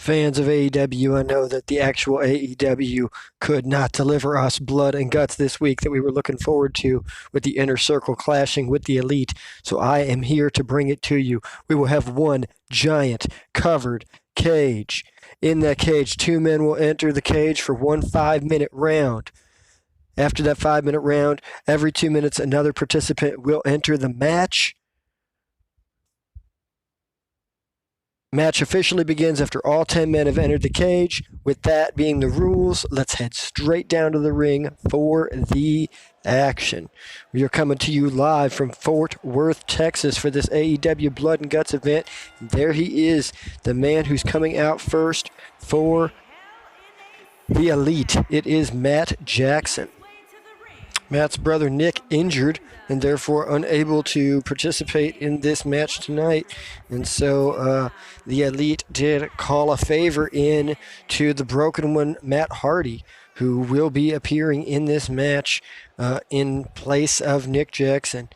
Fans of AEW, I know that the actual AEW could not deliver us blood and guts this week that we were looking forward to with the Inner Circle clashing with the Elite, so I am here to bring it to you. We will have one giant covered cage. In that cage, two men will enter the cage for one 5-minute round. After that 5-minute round, every 2 minutes, another participant will enter the match. Match officially begins after all 10 men have entered the cage. With that being the rules, let's head straight down to the ring for the action. We are coming to you live from Fort Worth, Texas for this AEW Blood and Guts event. And there he is, the man who's coming out first for the Elite. It is Matt Jackson. Matt's brother Nick injured and therefore unable to participate in this match tonight. And so the Elite did call a favor in to the broken one, Matt Hardy, who will be appearing in this match in place of Nick Jackson.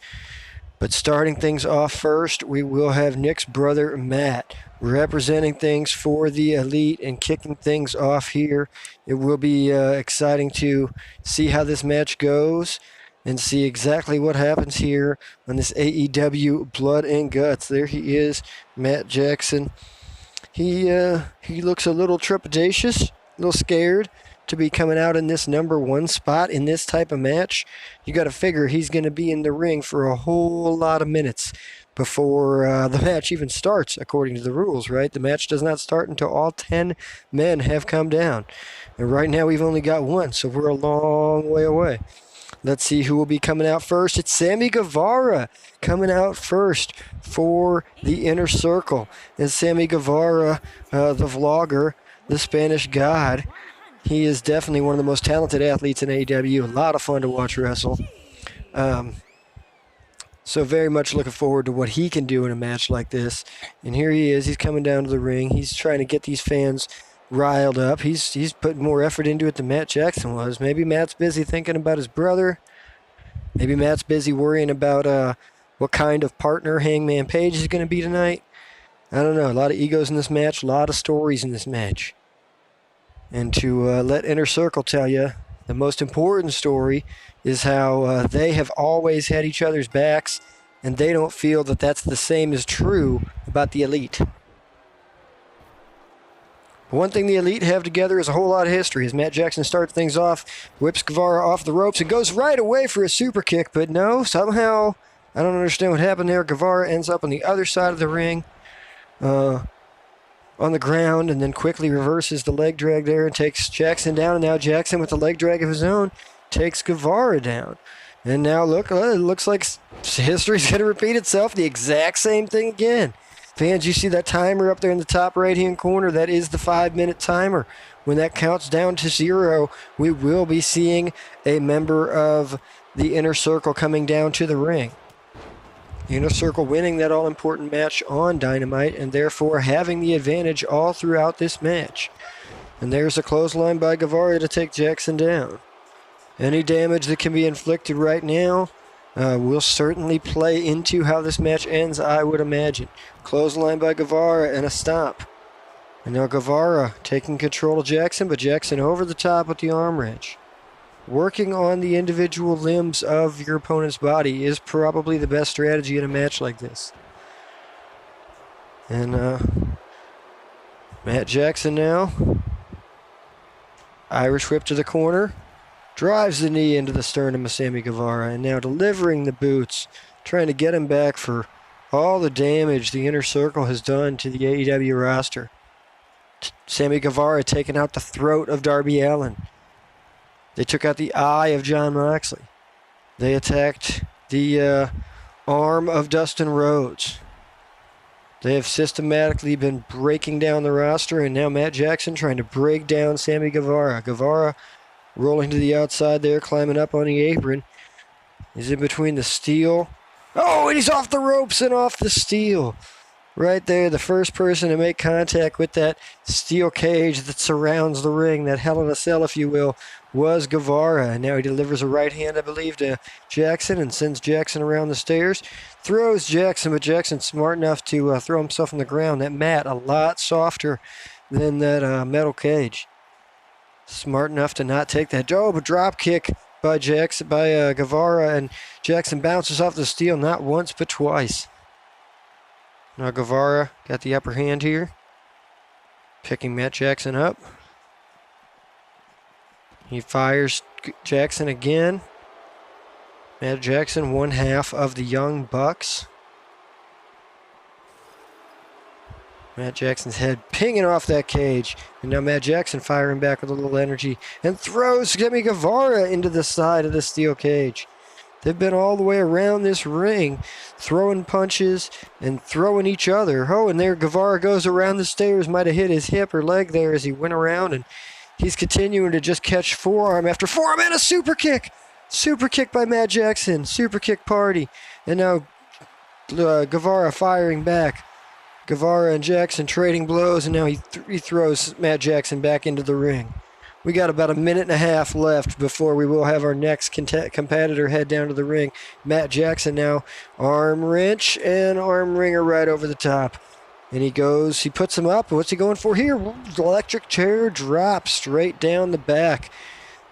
But starting things off first, we will have Nick's brother Matt representing things for the Elite and kicking things off here. It will be exciting to see how this match goes and see exactly what happens here on this AEW Blood and Guts. There he is, Matt Jackson. He looks a little trepidatious, a little scared to be coming out in this number one spot in this type of match. You got to figure he's going to be in the ring for a whole lot of minutes before the match even starts, according to the rules, right? The match does not start until all 10 men have come down. And right now we've only got one, so we're a long way away. Let's see who will be coming out first. It's Sammy Guevara coming out first for the Inner Circle. And Sammy Guevara, the vlogger, the Spanish God, he is definitely one of the most talented athletes in AEW. A lot of fun to watch wrestle. So very much looking forward to what he can do in a match like this. And here he is. He's coming down to the ring. He's trying to get these fans riled up. He's putting more effort into it than Matt Jackson was. Maybe Matt's busy thinking about his brother. Maybe Matt's busy worrying about what kind of partner Hangman Page is going to be tonight. I don't know. A lot of egos in this match. A lot of stories in this match. And to let Inner Circle tell you, the most important story is how they have always had each other's backs, and they don't feel that that's the same as true about the Elite. One thing the Elite have together is a whole lot of history. As Matt Jackson starts things off, whips Guevara off the ropes and goes right away for a super kick, but no, somehow, I don't understand what happened there. Guevara ends up on the other side of the ring, on the ground, and then quickly reverses the leg drag there and takes Jackson down. And now Jackson, with the leg drag of his own, takes Guevara down. And now look, it looks like history's going to repeat itself. The exact same thing again. Fans, you see that timer up there in the top right-hand corner? That is the 5-minute timer. When that counts down to 0, we will be seeing a member of the Inner Circle coming down to the ring. The Inner Circle winning that all-important match on Dynamite and therefore having the advantage all throughout this match. And there's a clothesline by Guevara to take Jackson down. Any damage that can be inflicted right now will certainly play into how this match ends, I would imagine. Clothesline by Guevara and a stomp. And now Guevara taking control of Jackson, but Jackson over the top with the arm wrench. Working on the individual limbs of your opponent's body is probably the best strategy in a match like this. And Matt Jackson now. Irish whip to the corner. Drives the knee into the sternum of Sammy Guevara. And now delivering the boots. Trying to get him back for all the damage the Inner Circle has done to the AEW roster. Sammy Guevara taking out the throat of Darby Allin. They took out the eye of Jon Moxley. They attacked the arm of Dustin Rhodes. They have systematically been breaking down the roster, and now Matt Jackson trying to break down Sammy Guevara. Guevara rolling to the outside there, climbing up on the apron. He's in between the steel. Oh, and he's off the ropes and off the steel. Right there, the first person to make contact with that steel cage that surrounds the ring, that Hell in a Cell, if you will, was Guevara. And now he delivers a right hand, I believe, to Jackson and sends Jackson around the stairs. Throws Jackson, but Jackson's smart enough to throw himself on the ground. That mat, a lot softer than that metal cage. Smart enough to not take that. Oh, but drop kick by Guevara, and Jackson bounces off the steel not once but twice. Now Guevara got the upper hand here, picking Matt Jackson up. He fires Jackson again. Matt Jackson, one half of the Young Bucks. Matt Jackson's head pinging off that cage. And now Matt Jackson firing back with a little energy and throws Sammy Guevara into the side of the steel cage. They've been all the way around this ring, throwing punches and throwing each other. Oh, and there Guevara goes around the stairs. Might have hit his hip or leg there as he went around. And he's continuing to just catch forearm after forearm and a super kick. Super kick by Matt Jackson. Super kick party. And now Guevara firing back. Guevara and Jackson trading blows, and now he throws Matt Jackson back into the ring. We got about a minute and a half left before we will have our next competitor head down to the ring. Matt Jackson now arm wrench and arm wringer right over the top. And he puts him up. What's he going for here? Electric chair drop straight down the back.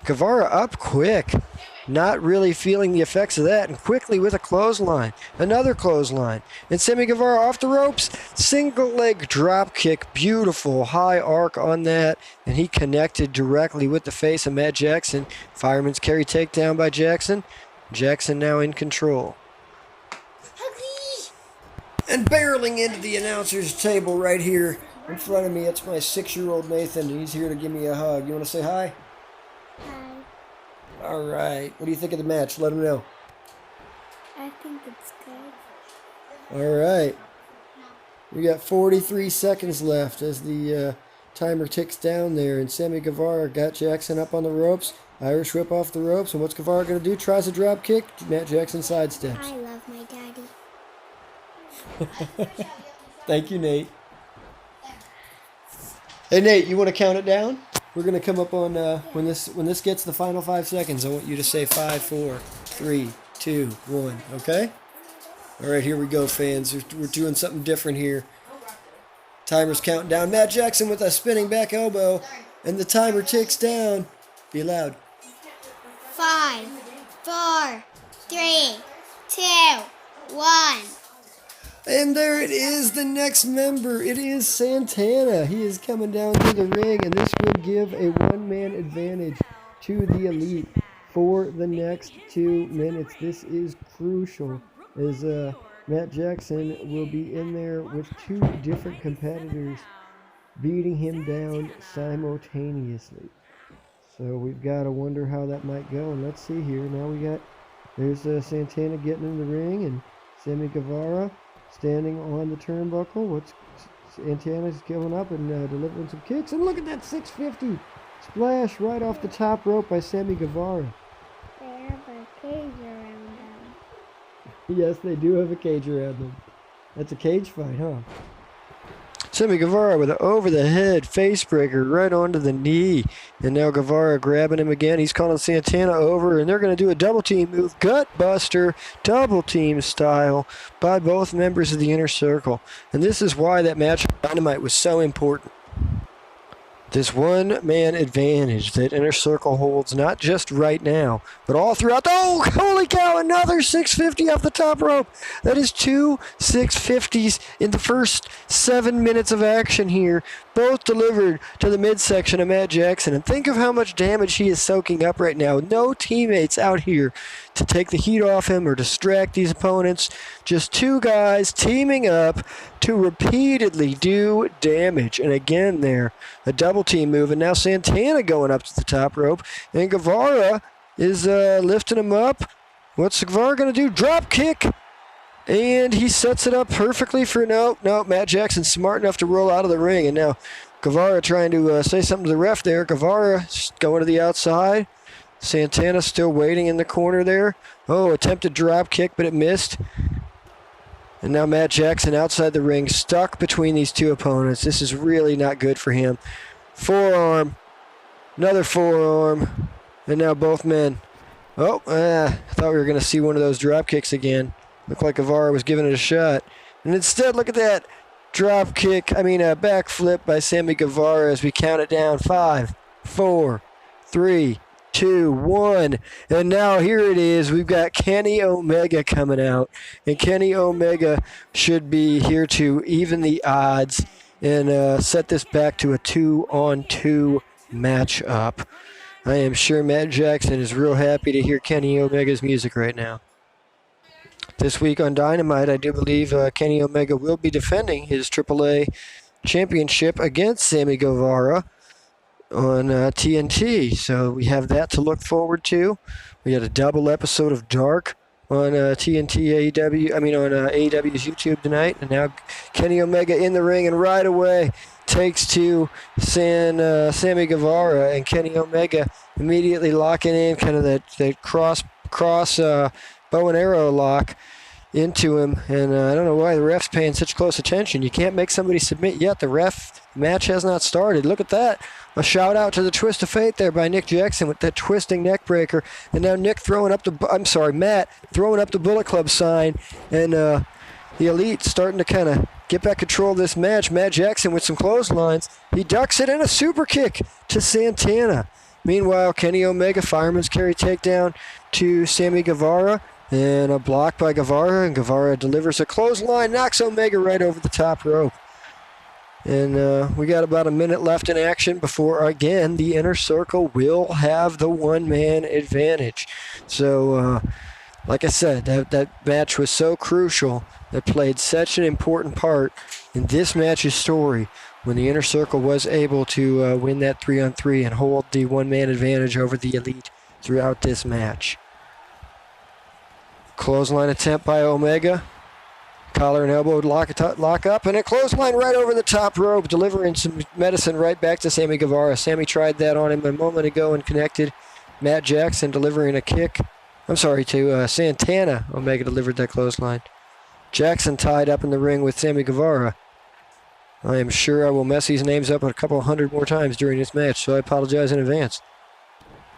Guevara up quick. Not really feeling the effects of that, and quickly with a clothesline. Another clothesline. And Sammy Guevara off the ropes. Single leg drop kick. Beautiful high arc on that. And he connected directly with the face of Matt Jackson. Fireman's carry takedown by Jackson. Jackson now in control. And barreling into the announcer's table right here in front of me, it's my 6-year-old Nathan. He's here to give me a hug. You want to say hi? All right. What do you think of the match? Let him know. I think it's good. All right. We got 43 seconds left as the timer ticks down there. And Sammy Guevara got Jackson up on the ropes. Irish whip off the ropes. And what's Guevara going to do? Tries a drop kick. Matt Jackson sidesteps. I love my daddy. Thank you, Nate. Hey, Nate, you want to count it down? We're going to come up on, when this gets the final 5 seconds, I want you to say 5, 4, 3, 2, 1, okay? All right, here we go, fans. We're doing something different here. Timer's counting down. Matt Jackson with a spinning back elbow, and the timer ticks down. Be loud. 5, 4, 3, 2, 1. And there it is, the next member. It is Santana. He is coming down through the ring, and this will give a one-man advantage to the Elite for the next 2 minutes. This is crucial, as Matt Jackson will be in there with 2 different competitors beating him down simultaneously. So we've got to wonder how that might go, and let's see here. Now there's Santana getting in the ring, and Sammy Guevara standing on the turnbuckle. Santana's going up and delivering some kicks. And look at that 650 splash right off the top rope by Sammy Guevara. They have a cage around them. Yes, they do have a cage around them. That's a cage fight, huh? Sammy Guevara with an over-the-head face breaker right onto the knee. And now Guevara grabbing him again. He's calling Santana over, and they're going to do a double-team move. Gut Buster, double-team style by both members of the Inner Circle. And this is why that match of Dynamite was so important. This one-man advantage that Inner Circle holds not just right now, but all throughout. Oh, holy cow, another 650 off the top rope. That is 2 650s in the first 7 minutes of action here, both delivered to the midsection of Matt Jackson. And think of how much damage he is soaking up right now. No teammates out here to take the heat off him or distract these opponents. Just 2 guys teaming up to repeatedly do damage. And again there, a double team move. And now Santana going up to the top rope. And Guevara is lifting him up. What's Guevara going to do? Drop kick. And he sets it up perfectly for no. Matt Jackson's smart enough to roll out of the ring. And now Guevara trying to say something to the ref there. Guevara going to the outside. Santana still waiting in the corner there. Oh, attempted drop kick, but it missed. And now Matt Jackson outside the ring, stuck between these 2 opponents. This is really not good for him. Forearm. Another forearm. And now both men. Oh, I thought we were going to see one of those drop kicks again. Looked like Guevara was giving it a shot. And instead, look at that. backflip by Sammy Guevara as we count it down. 5, 4, 3, 2, 1. And now here it is. We've got Kenny Omega coming out. And Kenny Omega should be here to even the odds and set this back to a 2-on-2 matchup. I am sure Matt Jackson is real happy to hear Kenny Omega's music right now. This week on Dynamite, I do believe Kenny Omega will be defending his AAA championship against Sammy Guevara on TNT. So we have that to look forward to. We had a double episode of Dark on TNT AEW. On AEW's YouTube tonight. And now Kenny Omega in the ring and right away takes to Sammy Guevara, and Kenny Omega immediately locking in kind of that cross bow and arrow lock into him. And I don't know why the ref's paying such close attention. You can't make somebody submit yet. The match has not started. Look at that. A shout out to the twist of fate there by Nick Jackson with that twisting neck breaker. And now Matt throwing up the Bullet Club sign. And the Elite starting to kind of get back control of this match. Matt Jackson with some clotheslines. He ducks it in a super kick to Santana. Meanwhile, Kenny Omega fireman's carry takedown to Sammy Guevara. And a block by Guevara. And Guevara delivers a clothesline. Knocks Omega right over the top rope. And we got about a minute left in action before, again, the Inner Circle will have the one-man advantage. So, like I said, that match was so crucial. That played such an important part in this match's story when the Inner Circle was able to win that 3-on-3 and hold the one-man advantage over the Elite throughout this match. Clothesline attempt by Omega. Collar and elbow lock up, and a clothesline right over the top rope, delivering some medicine right back to Sammy Guevara. Sammy tried that on him a moment ago and connected. Matt Jackson delivering a kick. To Santana. Omega delivered that clothesline. Jackson tied up in the ring with Sammy Guevara. I am sure I will mess these names up a couple hundred more times during this match, so I apologize in advance.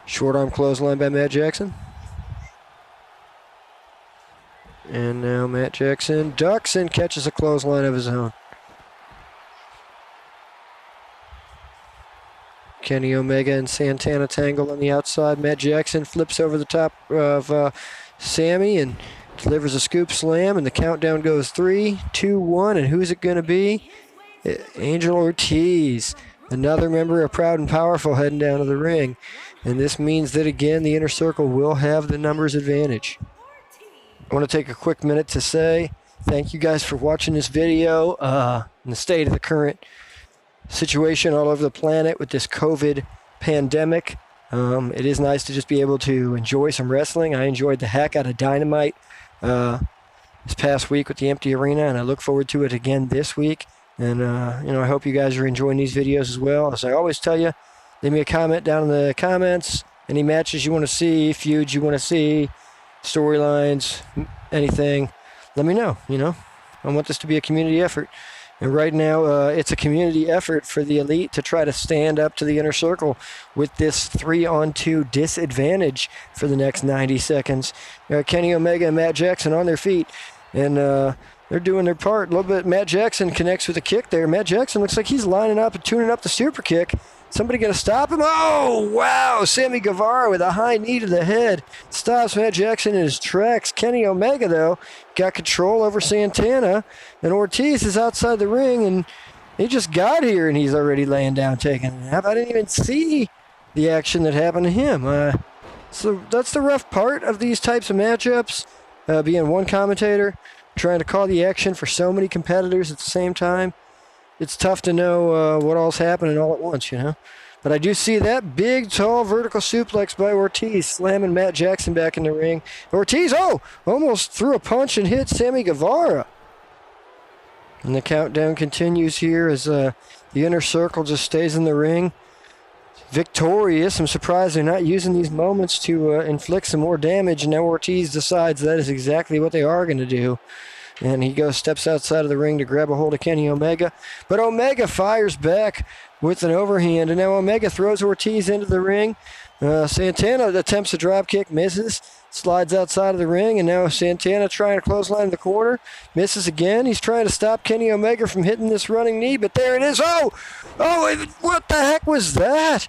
Short arm clothesline by Matt Jackson. And now Matt Jackson ducks and catches a clothesline of his own. Kenny Omega and Santana tangle on the outside. Matt Jackson flips over the top of Sammy and delivers a scoop slam, and the countdown goes 3, 2, 1, and who's it going to be? Angel Ortiz, another member of Proud and Powerful, heading down to the ring. And this means that, again, the Inner Circle will have the numbers advantage. I want to take a quick minute to say thank you guys for watching this video in the state of the current situation all over the planet with this COVID pandemic. It is nice to just be able to enjoy some wrestling. I enjoyed the heck out of Dynamite this past week with the empty arena, and I look forward to it again this week. And, I hope you guys are enjoying these videos as well. As I always tell you, leave me a comment down in the comments. Any matches you want to see, feuds you want to see, storylines, anything, let me know. I want this to be a community effort. And right now, it's a community effort for the Elite to try to stand up to the Inner Circle with this 3-on-2 disadvantage for the next 90 seconds. Kenny Omega and Matt Jackson on their feet, and they're doing their part. A little bit, Matt Jackson connects with a kick there. Matt Jackson looks like he's lining up and tuning up the super kick. Somebody going to stop him? Oh, wow. Sammy Guevara with a high knee to the head stops Matt Jackson in his tracks. Kenny Omega, though, got control over Santana. And Ortiz is outside the ring, and he just got here, and he's already laying down taking a nap. I didn't even see the action that happened to him. So that's the rough part of these types of matchups, being one commentator, trying to call the action for so many competitors at the same time. It's tough to know what all's happening all at once, But I do see that big, tall, vertical suplex by Ortiz, slamming Matt Jackson back in the ring. Ortiz, almost threw a punch and hit Sammy Guevara. And the countdown continues here as the Inner Circle just stays in the ring. Victorious. I'm surprised they're not using these moments to inflict some more damage. And now Ortiz decides that is exactly what they are going to do. And he steps outside of the ring to grab a hold of Kenny Omega. But Omega fires back with an overhand. And now Omega throws Ortiz into the ring. Santana attempts a drop kick, misses. Slides outside of the ring, and now Santana trying to clothesline the corner. Misses again. He's trying to stop Kenny Omega from hitting this running knee, but there it is. Oh, what the heck was that?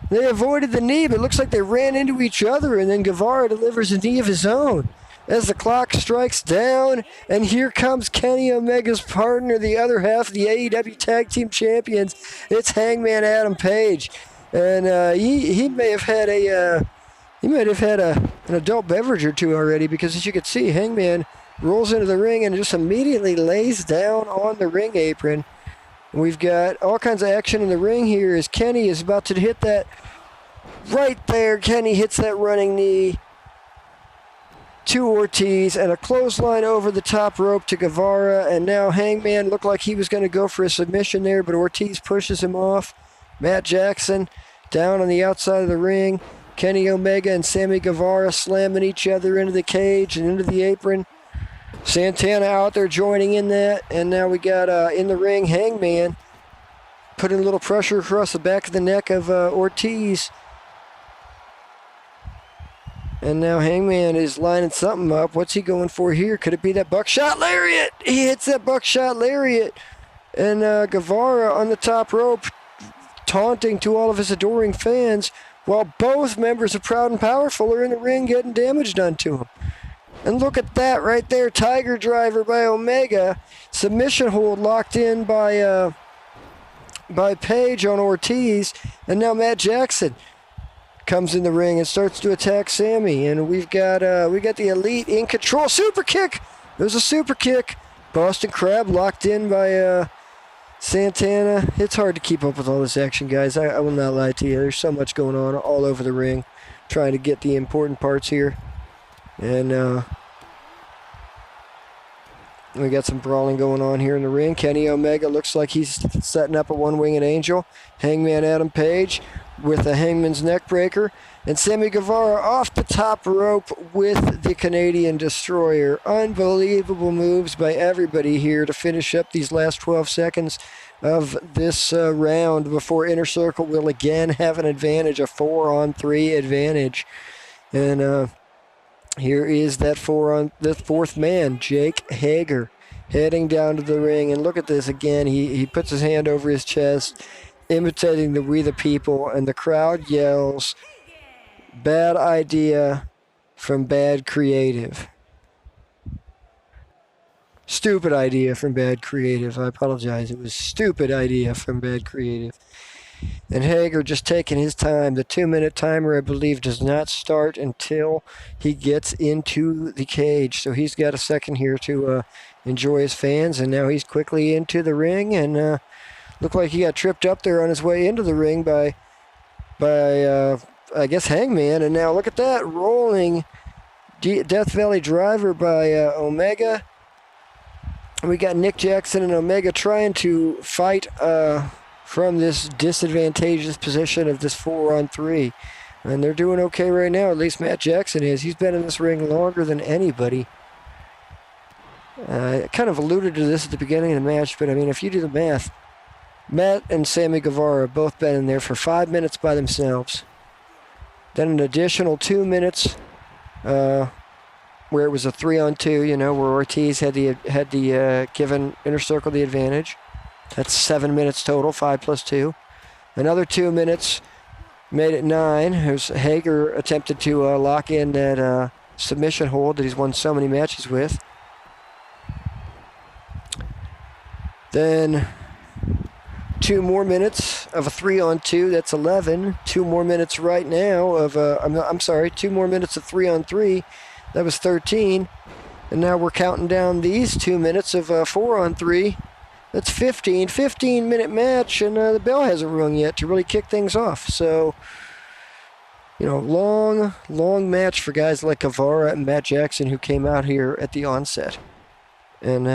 They avoided the knee, but it looks like they ran into each other, and then Guevara delivers a knee of his own. As the clock strikes down, and here comes Kenny Omega's partner, the other half of the AEW Tag Team Champions. It's Hangman Adam Page. And he may have had an adult beverage or two already, because as you can see, Hangman rolls into the ring and just immediately lays down on the ring apron. We've got all kinds of action in the ring here as Kenny is about to hit that right there. Kenny hits that running knee to Ortiz and a clothesline over the top rope to Guevara. And now Hangman looked like he was going to go for a submission there, but Ortiz pushes him off. Matt Jackson down on the outside of the ring. Kenny Omega and Sammy Guevara slamming each other into the cage and into the apron. Santana out there joining in that. And now we got in the ring Hangman putting a little pressure across the back of the neck of Ortiz. And now Hangman is lining something up. What's he going for here? Could it be that buckshot lariat? He hits that buckshot lariat. And Guevara on the top rope taunting to all of his adoring fans, while both members of Proud and Powerful are in the ring getting damage done to him. And look at that right there. Tiger driver by Omega. Submission hold locked in by Page on Ortiz. And now Matt Jackson comes in the ring and starts to attack Sammy. And we got the Elite in control. Super kick. There's a super kick. Boston Crab locked in by Santana. It's hard to keep up with all this action, guys. I will not lie to you. There's so much going on all over the ring, trying to get the important parts here. And we got some brawling going on here in the ring. Kenny Omega looks like he's setting up a one-winged angel. Hangman Adam Page with a Hangman's neck breaker. And Sammy Guevara off the top rope with the Canadian Destroyer. Unbelievable moves by everybody here to finish up these last 12 seconds of this round before Inner Circle will again have an advantage, a 4-on-3 advantage. And here is the fourth man, Jake Hager, heading down to the ring. And look at this again. He puts his hand over his chest, imitating the We the People, and the crowd yells, "Bad idea from Bad Creative." Stupid idea from Bad Creative. I apologize. It was stupid idea from Bad Creative. And Hager just taking his time. The 2-minute timer, I believe, does not start until he gets into the cage. So he's got a second here to enjoy his fans. And now he's quickly into the ring. And looked like he got tripped up there on his way into the ring by I guess Hangman. And now look at that. Rolling Death Valley Driver by Omega. We got Nick Jackson and Omega trying to fight from this disadvantageous position of this 4-on-3. And they're doing okay right now. At least Matt Jackson is. He's been in this ring longer than anybody. I kind of alluded to this at the beginning of the match, but I mean, if you do the math, Matt and Sammy Guevara have both been in there for 5 minutes by themselves. Then an additional 2 minutes where it was a 3-on-2, where Ortiz had given Inner Circle the advantage. That's 7 minutes total, 5 plus 2. Another 2 minutes made it 9. Hager attempted to lock in that submission hold that he's won so many matches with. Then 2 more minutes of a 3-on-2. That's 11. 2 more minutes right now of 2 more minutes of 3-on-3. That was 13. And now we're counting down these 2 minutes of 4-on-3. That's 15. 15-minute match, and the bell hasn't rung yet to really kick things off. So, long match for guys like Guevara and Matt Jackson who came out here at the onset. And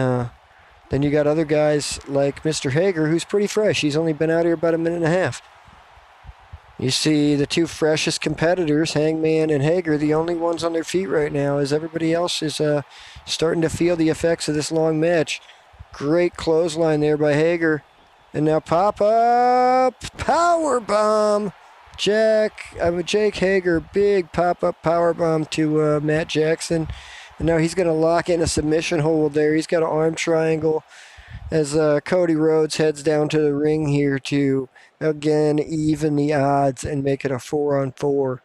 then you got other guys like Mr. Hager, who's pretty fresh. He's only been out here about a minute and a half. You see the two freshest competitors, Hangman and Hager, the only ones on their feet right now, as everybody else is starting to feel the effects of this long match. Great clothesline there by Hager. And now pop-up power bomb Jake Hager, big pop-up powerbomb to Matt Jackson. And now he's going to lock in a submission hold there. He's got an arm triangle as Cody Rhodes heads down to the ring here to, again, even the odds and make it a 4-on-4.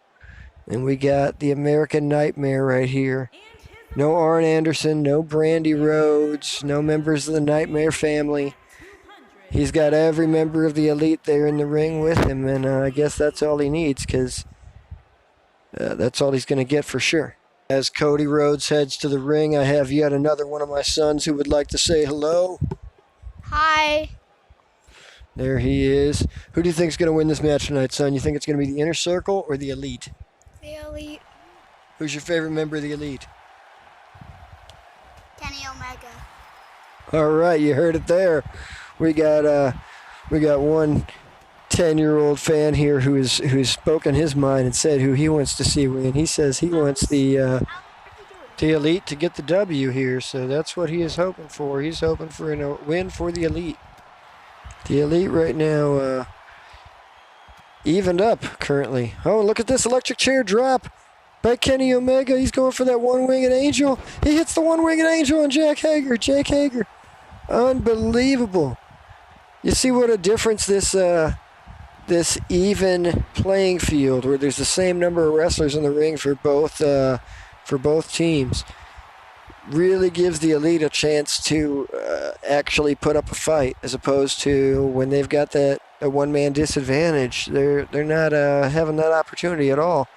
And we got the American Nightmare right here. No Arn Anderson, no Brandy Rhodes, no members of the Nightmare family. He's got every member of the Elite there in the ring with him, and I guess that's all he needs, because that's all he's going to get for sure. As Cody Rhodes heads to the ring, I have yet another one of my sons who would like to say hello. Hi. There he is. Who do you think is going to win this match tonight, son? You think it's going to be the Inner Circle or the Elite? The Elite. Who's your favorite member of the Elite? Kenny Omega. All right, you heard it there. We got one 10-year-old fan here who's spoken his mind and said who he wants to see win. He says he wants the Elite to get the W here, so that's what he is hoping for. He's hoping for a win for the Elite. The Elite right now evened up currently. Oh, look at this electric chair drop by Kenny Omega. He's going for that one-winged angel. He hits the one-winged angel on Jake Hager. Unbelievable. You see what a difference this even playing field, where there's the same number of wrestlers in the ring for both teams, really gives the Elite a chance to actually put up a fight, as opposed to when they've got that a one-man disadvantage. They're not having that opportunity at all.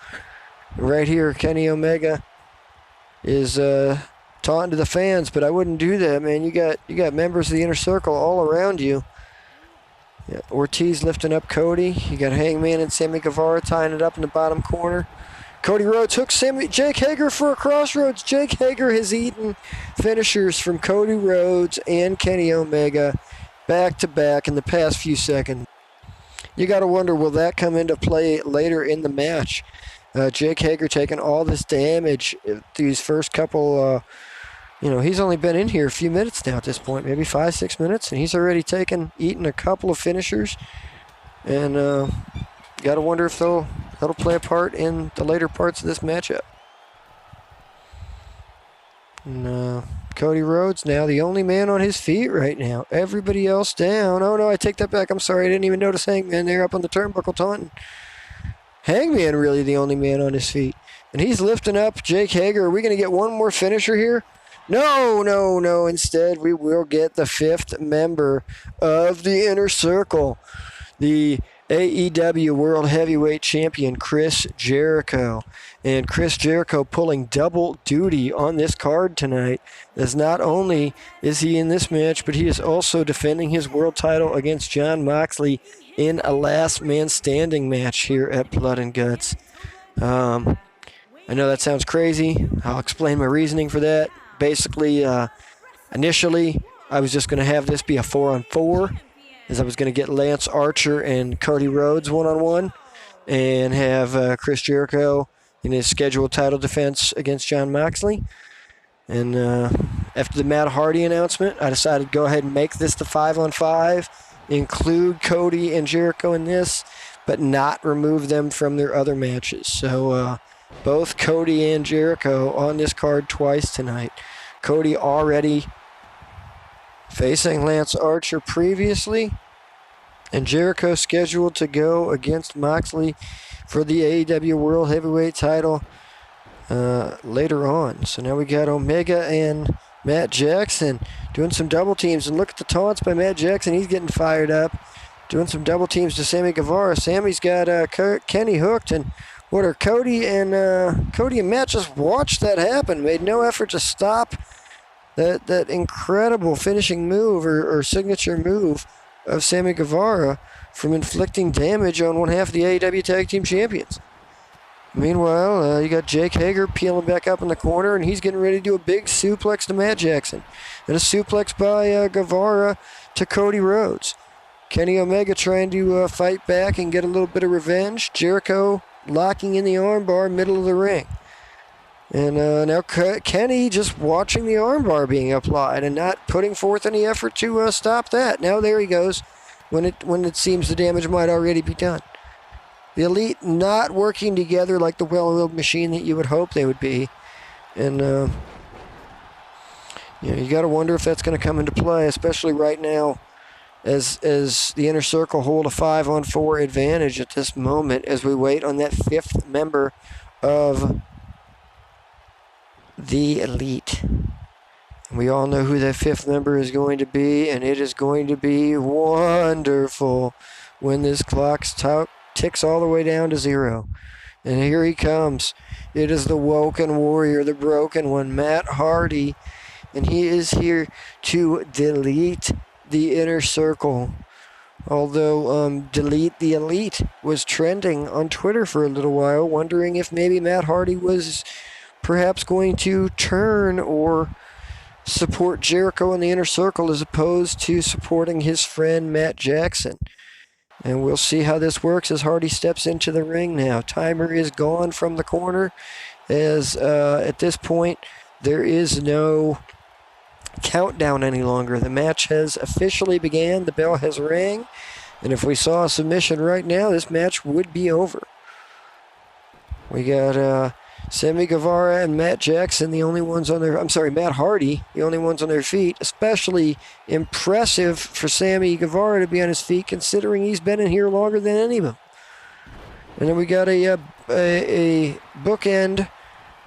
Right here, Kenny Omega is taunting to the fans, but I wouldn't do that, man. You got members of the Inner Circle all around you. Yeah, Ortiz lifting up Cody. You got Hangman and Sammy Guevara tying it up in the bottom corner. Cody Rhodes hooks Jake Hager for a crossroads. Jake Hager has eaten finishers from Cody Rhodes and Kenny Omega back to back in the past few seconds. You got to wonder, will that come into play later in the match? Jake Hager taking all this damage these first couple, he's only been in here a few minutes now at this point, maybe 5-6 minutes, and he's already eaten a couple of finishers. And got to wonder if that'll play a part in the later parts of this matchup. And Cody Rhodes now the only man on his feet right now. Everybody else down. Oh, no, I take that back. I'm sorry. I didn't even notice Hangman there up on the turnbuckle taunting. Hangman really the only man on his feet. And he's lifting up Jake Hager. Are we going to get one more finisher here? No. Instead, we will get the fifth member of the Inner Circle, the AEW World Heavyweight Champion, Chris Jericho. And Chris Jericho pulling double duty on this card tonight, as not only is he in this match, but he is also defending his world title against Jon Moxley in a last man standing match here at Blood and Guts. I know that sounds crazy. I'll explain my reasoning for that. Basically, initially, I was just going to have this be a 4-on-4, as I was going to get Lance Archer and Cody Rhodes one-on-one, and have Chris Jericho in his scheduled title defense against Jon Moxley. And after the Matt Hardy announcement, I decided to go ahead and make this the 5-on-5, include Cody and Jericho in this, but not remove them from their other matches. So both Cody and Jericho on this card twice tonight. Cody already facing Lance Archer previously, and Jericho scheduled to go against Moxley for the AEW World Heavyweight title later on. So now we got Omega and Matt Jackson doing some double teams, and look at the taunts by Matt Jackson. He's getting fired up, doing some double teams to Sammy Guevara. Sammy's got Kenny hooked, and Cody and Matt just watched that happen, made no effort to stop that incredible finishing move or signature move of Sammy Guevara from inflicting damage on one half of the AEW Tag Team Champions. Meanwhile, you got Jake Hager peeling back up in the corner, and he's getting ready to do a big suplex to Matt Jackson. And a suplex by Guevara to Cody Rhodes. Kenny Omega trying to fight back and get a little bit of revenge. Jericho locking in the armbar middle of the ring. And now Kenny just watching the armbar being applied and not putting forth any effort to stop that. Now there he goes when it seems the damage might already be done. The Elite not working together like the well-oiled machine that you would hope they would be. And, you got to wonder if that's going to come into play, especially right now as the Inner Circle hold a 5-on-4 advantage at this moment as we wait on that fifth member of the Elite. We all know who that fifth member is going to be, and it is going to be wonderful when this clock ticks all the way down to 0. And here he comes. It is the Woken Warrior, the broken one, Matt Hardy, and he is here to delete the Inner Circle. Although Delete the Elite was trending on Twitter for a little while, wondering if maybe Matt Hardy was perhaps going to turn or support Jericho in the Inner Circle as opposed to supporting his friend Matt Jackson. And we'll see how this works as Hardy steps into the ring now. Timer is gone from the corner as at this point there is no countdown any longer. The match has officially began. The bell has rang. And if we saw a submission right now, this match would be over. We got Sammy Guevara and Matt Jackson, the only ones on their... Matt Hardy, the only ones on their feet. Especially impressive for Sammy Guevara to be on his feet, considering he's been in here longer than any of them. And then we got a bookend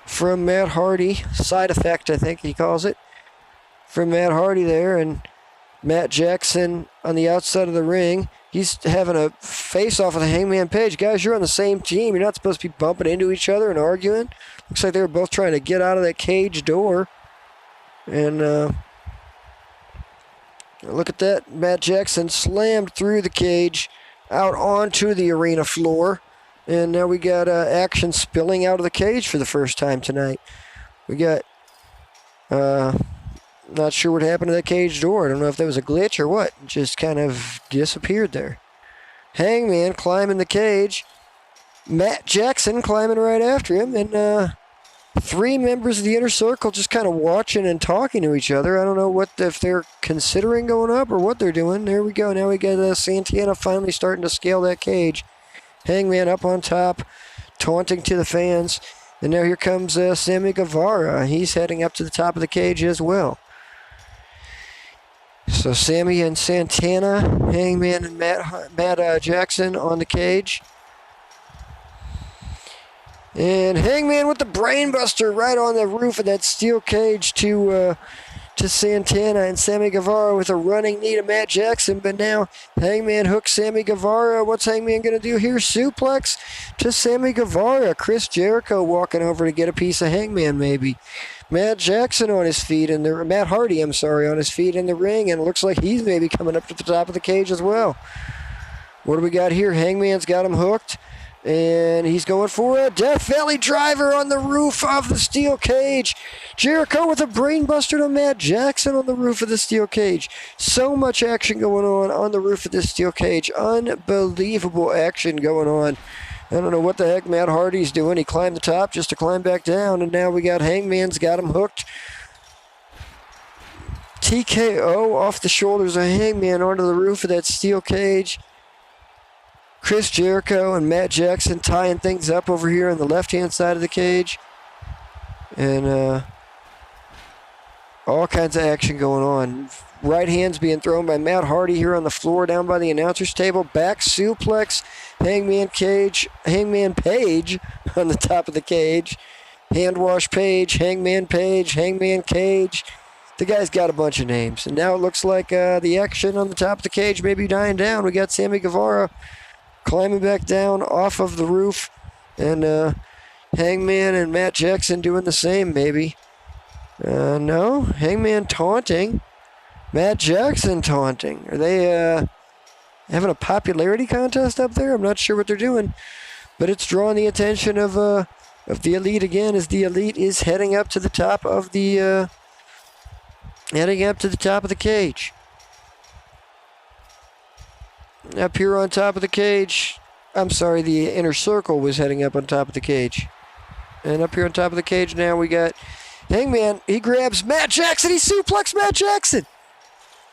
from Matt Hardy. Side effect, I think he calls it. From Matt Hardy there, and Matt Jackson on the outside of the ring. He's having a face-off with Hangman Page. Guys, you're on the same team. You're not supposed to be bumping into each other and arguing. Looks like they were both trying to get out of that cage door. And look at that. Matt Jackson slammed through the cage out onto the arena floor. And now we got action spilling out of the cage for the first time tonight. We got... not sure what happened to that cage door. I don't know if that was a glitch or what. It just kind of disappeared there. Hangman climbing the cage. Matt Jackson climbing right after him. And 3 members of the Inner Circle just kind of watching and talking to each other. I don't know if they're considering going up or what they're doing. There we go. Now we got Santana finally starting to scale that cage. Hangman up on top, taunting to the fans. And now here comes Sammy Guevara. He's heading up to the top of the cage as well. So Sammy and Santana, Hangman and Matt Jackson on the cage. And Hangman with the brainbuster right on the roof of that steel cage to Santana, and Sammy Guevara with a running knee to Matt Jackson. But now Hangman hooks Sammy Guevara. What's Hangman going to do here? Suplex to Sammy Guevara. Chris Jericho walking over to get a piece of Hangman maybe. Matt Jackson on his feet, and Matt Hardy, on his feet in the ring, and it looks like he's maybe coming up to the top of the cage as well. What do we got here? Hangman's got him hooked, and he's going for a Death Valley driver on the roof of the steel cage. Jericho with a brainbuster to Matt Jackson on the roof of the steel cage. So much action going on the roof of this steel cage. Unbelievable action going on. I don't know what the heck Matt Hardy's doing. He climbed the top just to climb back down, and now we got Hangman's got him hooked. TKO off the shoulders of Hangman onto the roof of that steel cage. Chris Jericho and Matt Jackson tying things up over here on the left-hand side of the cage. And all kinds of action going on. Right hands being thrown by Matt Hardy here on the floor down by the announcer's table. Back suplex. Hangman Page on the top of the cage. Hand wash Page, Hangman Page, Hangman Cage. The guy's got a bunch of names. And now it looks like the action on the top of the cage may be dying down. We got Sammy Guevara climbing back down off of the roof. And Hangman and Matt Jackson doing the same maybe. No, Hangman taunting. Matt Jackson taunting. Are they having a popularity contest up there? I'm not sure what they're doing, but it's drawing the attention of the Elite again, as the Elite is heading up to the top of the cage. Up here on top of the cage. I'm sorry, the Inner Circle was heading up on top of the cage. And up here on top of the cage now we got Hangman. He grabs Matt Jackson. He suplexed Matt Jackson.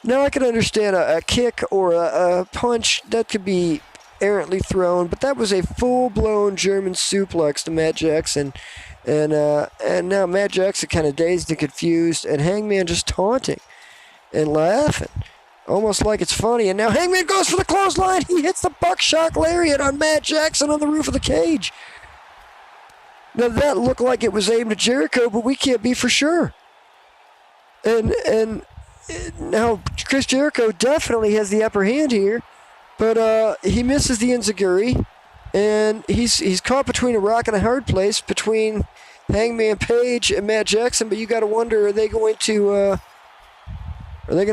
Now I can understand a kick or a punch. That could be errantly thrown, but that was a full-blown German suplex to Matt Jackson. And now Matt Jackson kind of dazed and confused, and Hangman just taunting and laughing, almost like it's funny. And now Hangman goes for the clothesline. He hits the buckshot lariat on Matt Jackson on the roof of the cage. Now that looked like it was aimed at Jericho, but we can't be for sure. And now Chris Jericho definitely has the upper hand here, but he misses the enziguri, and he's caught between a rock and a hard place between Hangman Page and Matt Jackson. But you got to wonder, are they going to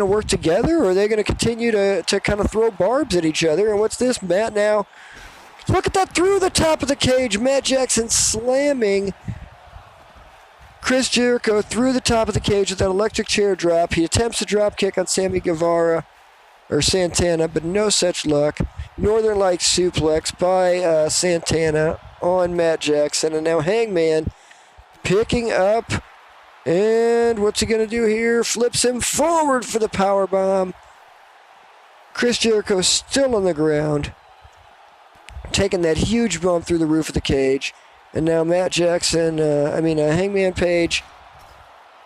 work together, or are they going to continue to kind of throw barbs at each other? And what's this, Matt? Now look at that through the top of the cage. Matt Jackson slamming Chris Jericho through the top of the cage with that electric chair drop. He attempts a drop kick on Sammy Guevara or Santana, but no such luck. Northern Light suplex by Santana on Matt Jackson. And now Hangman picking up, and what's he going to do here? Flips him forward for the powerbomb. Chris Jericho still on the ground, taking that huge bump through the roof of the cage. And now Matt Jackson, Hangman Page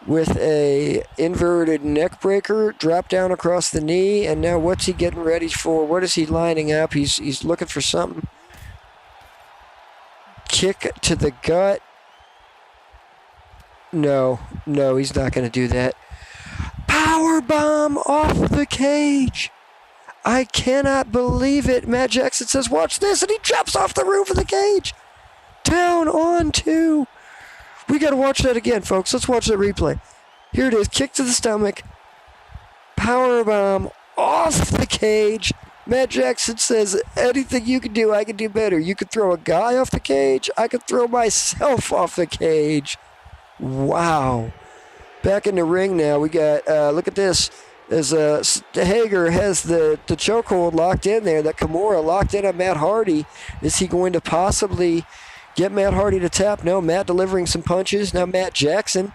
with a inverted neck breaker, drop down across the knee. And now what's he getting ready for? What is he lining up? He's looking for something. Kick to the gut. No, he's not going to do that. Powerbomb off the cage. I cannot believe it. Matt Jackson says, watch this, and he jumps off the roof of the cage. Down on two. We got to watch that again, folks. Let's watch that replay. Here it is. Kick to the stomach. Powerbomb off the cage. Matt Jackson says, anything you can do, I can do better. You could throw a guy off the cage. I could throw myself off the cage. Wow. Back in the ring now. We got, look at this. As Hager has the chokehold locked in there, that Kimura locked in on Matt Hardy. Is he going to possibly get Matt Hardy to tap? No, Matt delivering some punches. Now Matt Jackson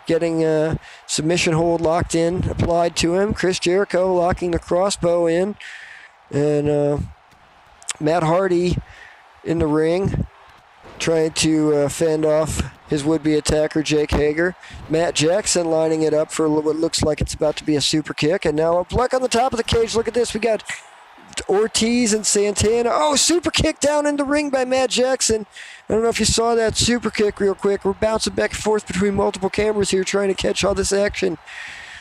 getting submission hold locked in, applied to him. Chris Jericho locking the crossbow in. And Matt Hardy in the ring trying to fend off his would-be attacker, Jake Hager. Matt Jackson lining it up for what looks like it's about to be a super kick. And now a block on the top of the cage. Look at this. We got Ortiz and Santana. Oh, super kick down in the ring by Matt Jackson. I don't know if you saw that super kick real quick. We're bouncing back and forth between multiple cameras here trying to catch all this action.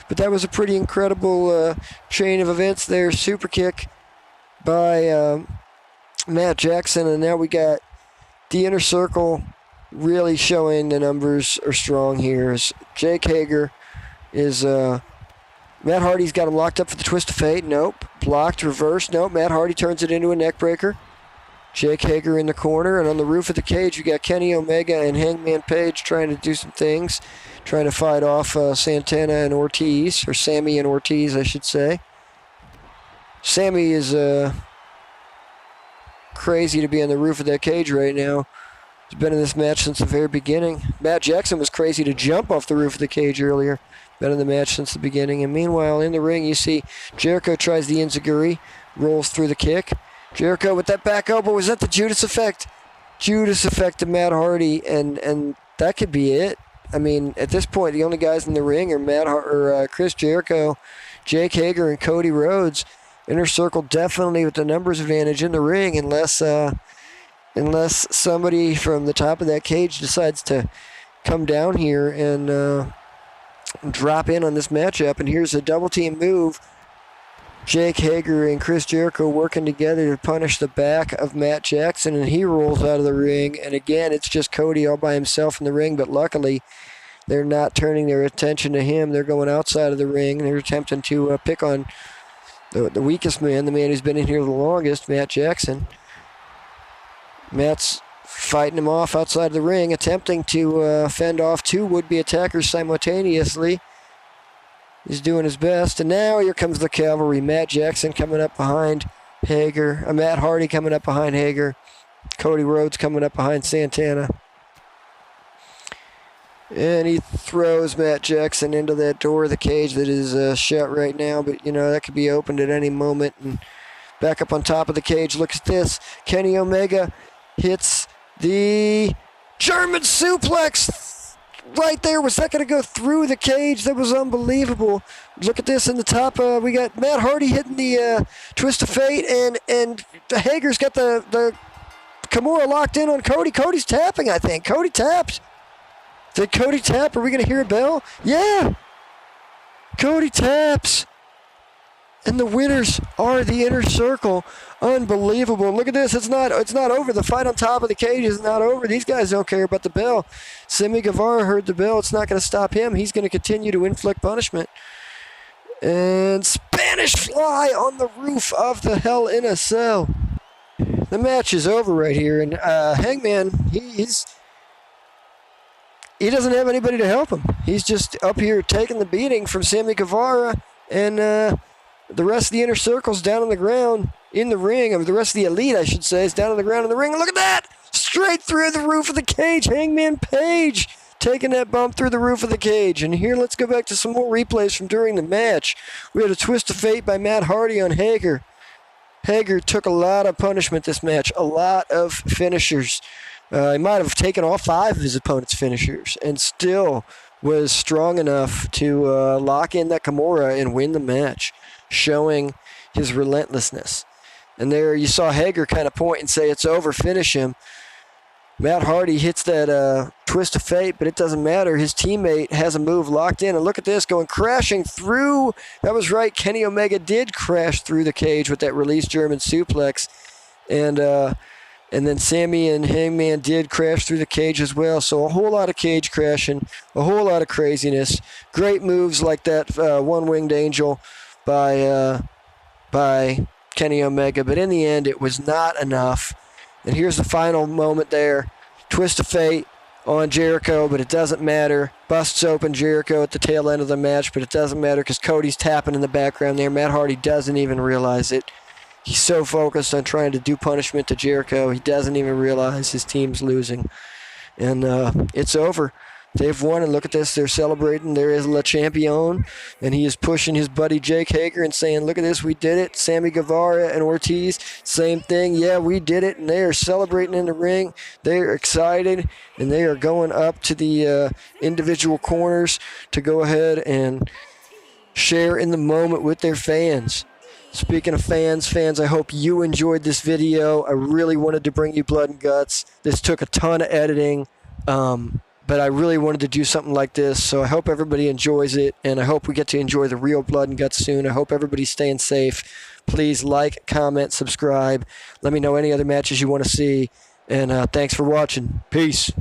But that was a pretty incredible chain of events there. Super kick by Matt Jackson. And now we got the Inner Circle really showing the numbers are strong here. As Jake Hager is, Matt Hardy's got him locked up for the twist of fate. Nope. Blocked, reversed. Nope. Matt Hardy turns it into a neck breaker. Jake Hager in the corner, and on the roof of the cage, you got Kenny Omega and Hangman Page trying to do some things, trying to fight off Santana and Ortiz, or Sammy and Ortiz, I should say. Sammy is crazy to be on the roof of that cage right now. He's been in this match since the very beginning. Matt Jackson was crazy to jump off the roof of the cage earlier. Been in the match since the beginning. And meanwhile, in the ring, you see Jericho tries the enziguri, rolls through the kick. Jericho with that back elbow. Was that the Judas effect? Judas effect to Matt Hardy, and that could be it. I mean, at this point, the only guys in the ring are Chris Jericho, Jake Hager, and Cody Rhodes. Inner Circle definitely with the numbers advantage in the ring, unless somebody from the top of that cage decides to come down here and drop in on this matchup. And here's a double team move. Jake Hager and Chris Jericho working together to punish the back of Matt Jackson, and he rolls out of the ring. And again, it's just Cody all by himself in the ring, but luckily they're not turning their attention to him. They're going outside of the ring, and they're attempting to pick on the weakest man, the man who's been in here the longest, Matt Jackson. Matt's fighting him off outside the ring, attempting to fend off two would-be attackers simultaneously. He's doing his best, and now here comes the cavalry. Matt Jackson coming up behind Hager. Matt Hardy coming up behind Hager. Cody Rhodes coming up behind Santana. And he throws Matt Jackson into that door of the cage that is shut right now, but, you know, that could be opened at any moment. And back up on top of the cage. Look at this. Kenny Omega hits the German suplex right there. Was that going to go through the cage? That was unbelievable. Look at this in the top. We got Matt Hardy hitting the Twist of Fate, and Hager's got the Kimura locked in on Cody. Cody's tapping, I think. Cody tapped. Did Cody tap? Are we going to hear a bell? Yeah. Cody taps. And the winners are the Inner Circle. Unbelievable. Look at this. It's not over. The fight on top of the cage is not over. These guys don't care about the bell. Sammy Guevara heard the bell. It's not going to stop him. He's going to continue to inflict punishment. And Spanish Fly on the roof of the Hell in a Cell. The match is over right here. And Hangman, he doesn't have anybody to help him. He's just up here taking the beating from Sammy Guevara. And the rest of the Inner Circle's down on the ground in the ring. Or the rest of the Elite, I should say, is down on the ground in the ring. And look at that! Straight through the roof of the cage. Hangman Page taking that bump through the roof of the cage. And here, let's go back to some more replays from during the match. We had a Twist of Fate by Matt Hardy on Hager. Hager took a lot of punishment this match. A lot of finishers. He might have taken all 5 of his opponent's finishers and still was strong enough to lock in that Kimura and win the match, showing his relentlessness. And there you saw Hager kind of point and say, it's over, finish him. Matt Hardy hits that Twist of Fate, but it doesn't matter. His teammate has a move locked in, and look at this, going crashing through. That was right, Kenny Omega did crash through the cage with that released German suplex. And then Sammy and Hangman did crash through the cage as well. So a whole lot of cage crashing, a whole lot of craziness. Great moves like that One-Winged Angel by Kenny Omega. But in the end, it was not enough. And here's the final moment there. Twist of Fate on Jericho, but it doesn't matter. Busts open Jericho at the tail end of the match, but it doesn't matter because Cody's tapping in the background there. Matt Hardy doesn't even realize it. He's so focused on trying to do punishment to Jericho, he doesn't even realize his team's losing. And it's over. They've won, and look at this. They're celebrating. There is Le Champion, and he is pushing his buddy Jake Hager and saying, look at this, we did it. Sammy Guevara and Ortiz, same thing. Yeah, we did it, and they are celebrating in the ring. They are excited, and they are going up to the individual corners to go ahead and share in the moment with their fans. Speaking of fans, I hope you enjoyed this video. I really wanted to bring you Blood and Guts. This took a ton of editing, but I really wanted to do something like this, so I hope everybody enjoys it, and I hope we get to enjoy the real Blood and Guts soon. I hope everybody's staying safe. Please like, comment, subscribe. Let me know any other matches you want to see, and thanks for watching. Peace.